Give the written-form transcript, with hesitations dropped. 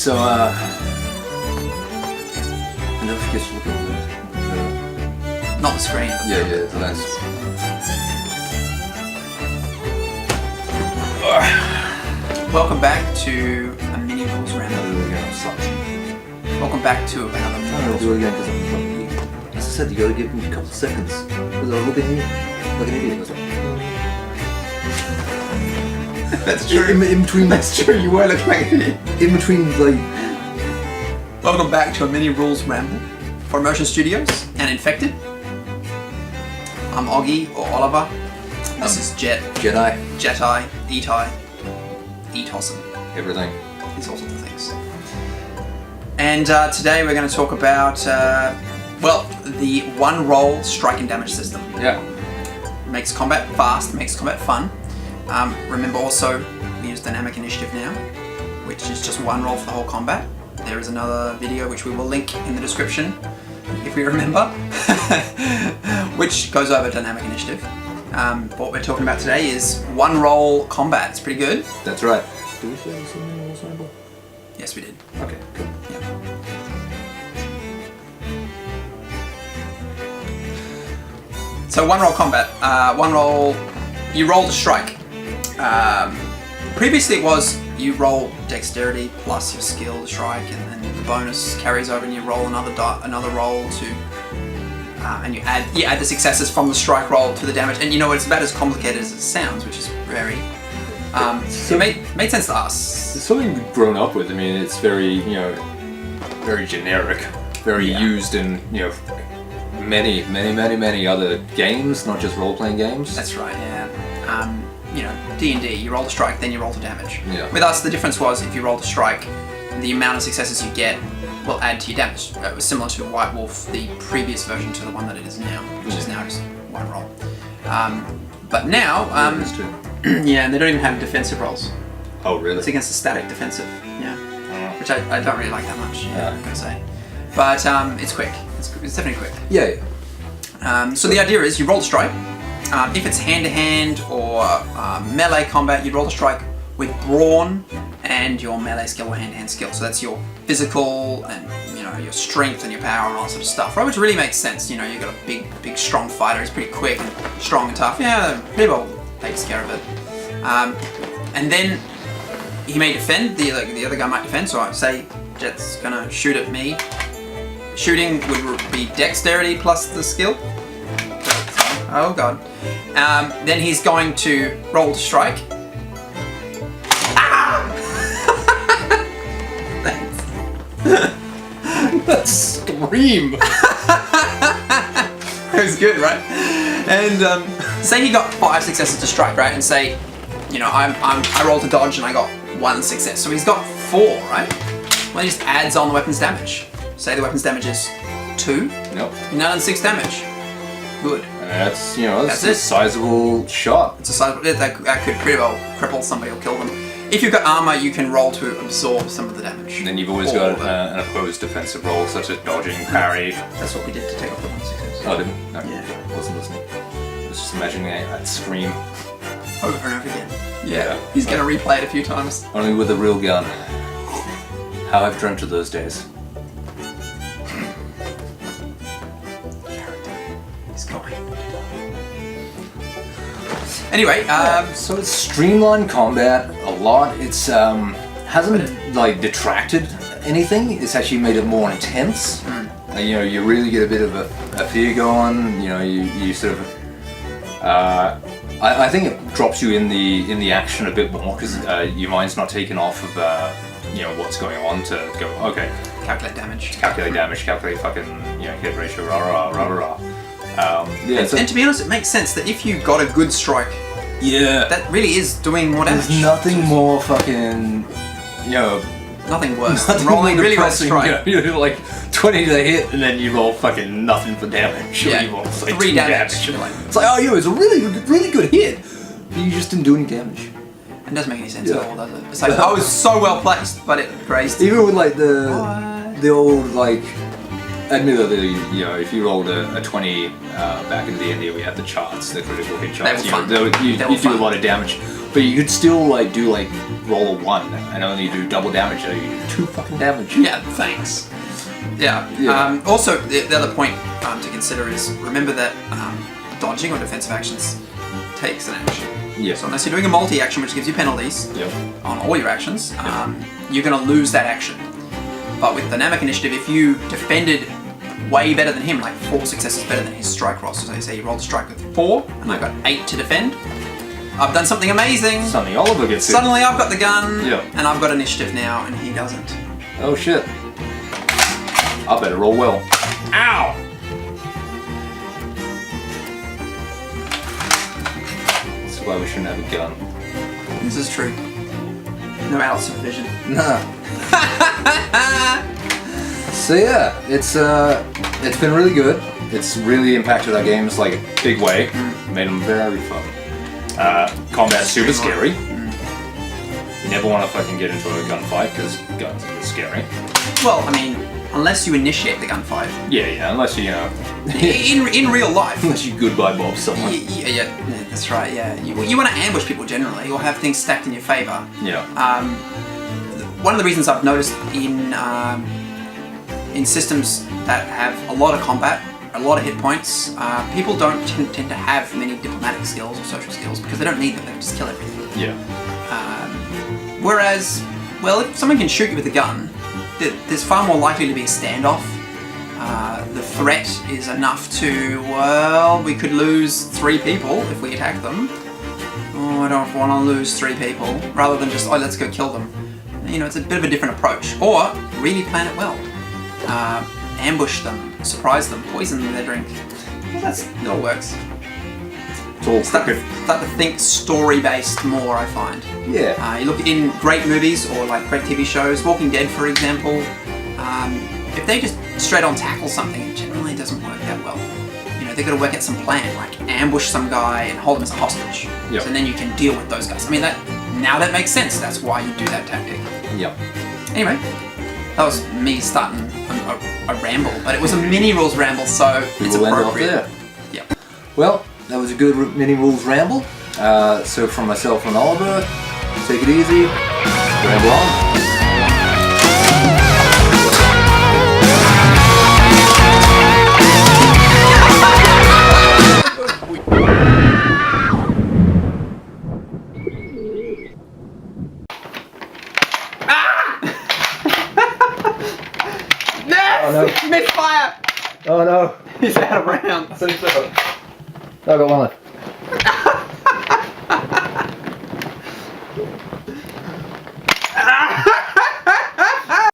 So, and don't forget to look at the Not the screen. But yeah, the lens. Welcome back to a mini rules ramble. Welcome back to another I'm mini gonna rules. do it again because I'm fucking. As I said, you gotta give me a couple of seconds. Because I was looking at you like an idiot. I was like, That's true. in between. That's true. You were looking like an idiot. In between, like. Welcome back to a mini rules ramble for Immersion Studios and Infected. I'm Oggy or Oliver. This is Jet, Jedi. Jedi, Etai, Etossum. Everything. These all sorts of things. And today we're going to talk about, the one roll strike and damage system. Yeah. Makes combat fast, makes combat fun. Remember also, we use dynamic initiative now, which is just one roll for the whole combat. There is another video which we will link in the description, if we remember, which goes over dynamic initiative. What we're talking about today is one roll combat. It's pretty good. That's right. Did we say something in this ramble? Yes, we did. Okay, cool. Yeah. So one roll combat. One roll, you roll to strike. Previously it was you roll dexterity plus your skill to strike, and then the bonus carries over, and you roll another roll to, and you add the successes from the strike roll to the damage. And you know it's about as complicated as it sounds, which is very. It made sense to us. It's something we've grown up with. I mean, it's very, very generic, very used in, many other games, not just role-playing games. That's right, yeah. D&D, you roll to strike, then you roll to damage. Yeah. With us, the difference was if you roll to strike, the amount of successes you get will add to your damage. It was similar to White Wolf, the previous version to the one that it is now, which is now just one roll. But now, yeah, and they don't even have defensive rolls. Oh, really? It's against the static defensive, yeah. Which I don't really like that much, I'm gonna say. But it's quick. It's definitely quick. Yeah. So the idea is you roll to strike. If it's hand-to-hand or melee combat, you roll to strike with brawn and your melee skill or hand-to-hand skill. So that's your physical and your strength and your power and all that sort of stuff, right? Which really makes sense. You've got a big, strong fighter. He's pretty quick and strong and tough. Yeah, pretty well takes care of it. And then he may defend. The other guy might defend. So I say Jet's gonna shoot at me. Shooting would be dexterity plus the skill. Oh god. Then he's going to roll to strike. Ah! Thanks. That scream! It was good, right? And say he got 5 successes to strike, right? And say, I rolled to dodge and I got 1 success. So he's got 4, right? Well, he just adds on the weapon's damage. Say the weapon's damage is 2. Nope. You're now on 6 damage. Good. That's a sizable shot. It's a sizable. That could pretty well cripple somebody or kill them. If you've got armor, you can roll to absorb some of the damage. And then you've always got an opposed defensive roll, such as dodging, parry. That's what we did to take off the 1 success. Oh, didn't? No, Yeah. I wasn't listening. I was just imagining that scream. Over and over again. Yeah. He's gonna replay it a few times. Only with a real gun. How I've dreamt of those days. He's going. Anyway, so it's streamlined combat a lot. It's hasn't detracted anything. It's actually made it more intense. You really get a bit of a fear going. You sort of. I think it drops you in the action a bit more because your mind's not taken off of what's going on to go. Okay. Calculate damage. Calculate fucking hit ratio. Rah. And to be honest, it makes sense that if you got a good strike, that really is doing more damage. There's nothing more fucking, nothing worse than rolling really well strike. You do like 20 to hit, and then you roll fucking nothing for damage. Yeah, you roll like 3 2 damage. It's like, it was a really good hit, but you just didn't do any damage. It doesn't make any sense at all, does it? It's like, I was so well placed, but it grazed. Even with like the old admittedly, if you rolled a 20 back in D&D, we had the charts, the critical hit charts. You do a lot of damage. But you could still like do like roll a 1 and only do double damage. So you do 2 fucking damage. Yeah, thanks. Yeah. Yeah. Also, the other point to consider is remember that dodging or defensive actions takes an action. Yeah. So unless you're doing a multi-action, which gives you penalties on all your actions, you're going to lose that action. But with Dynamic Initiative, if you defended way better than him, like 4 successes better than his strike roll, so say you rolled a strike with 4, and I got 8 to defend, I've done something amazing. Suddenly Oliver gets it. Suddenly I've got the gun, Yeah. and I've got initiative now, and he doesn't. Oh shit. I better roll well. Ow! That's why we shouldn't have a gun. This is true. No adult supervision. Nah. So yeah, it's been really good. It's really impacted our games like a big way. Made them very fun. Combat's super scary. You never want to fucking get into a gunfight because guns are scary. Well, I mean, unless you initiate the gunfight. Yeah, unless you know. in real life. Unless you goodbye Bob someone. Yeah, that's right. Yeah, you want to ambush people generally, or have things stacked in your favor. Yeah. One of the reasons I've noticed in systems that have a lot of combat, a lot of hit points, people don't tend to have many diplomatic skills or social skills because they don't need them. They just kill everything. Yeah. Whereas, well, if someone can shoot you with a gun, there's far more likely to be a standoff. The threat is enough to, well, we could lose 3 people if we attack them. Oh, I don't want to lose 3 people. Rather than just, oh, let's go kill them. You know, it's a bit of a different approach. Or, really plan it well. Ambush them, surprise them, poison their drink. Well, it all works. It's all Start to think story-based more, I find. Yeah. You look in great movies or like great TV shows, Walking Dead for example, if they just straight on tackle something, it generally doesn't work that well. You know, they've got to work out some plan, like ambush some guy and hold him as a hostage. Yep. So then you can deal with those guys. I mean, now that makes sense. That's why you do that tactic. Yep. Anyway, that was me starting a ramble, but it was a mini rules ramble, so it's will end off appropriate. there. Yeah. Well, that was a good mini rules ramble. So from myself and Oliver, take it easy. Ramble on. Oh no. Misfire! Oh no. He's out of rounds. I got one left.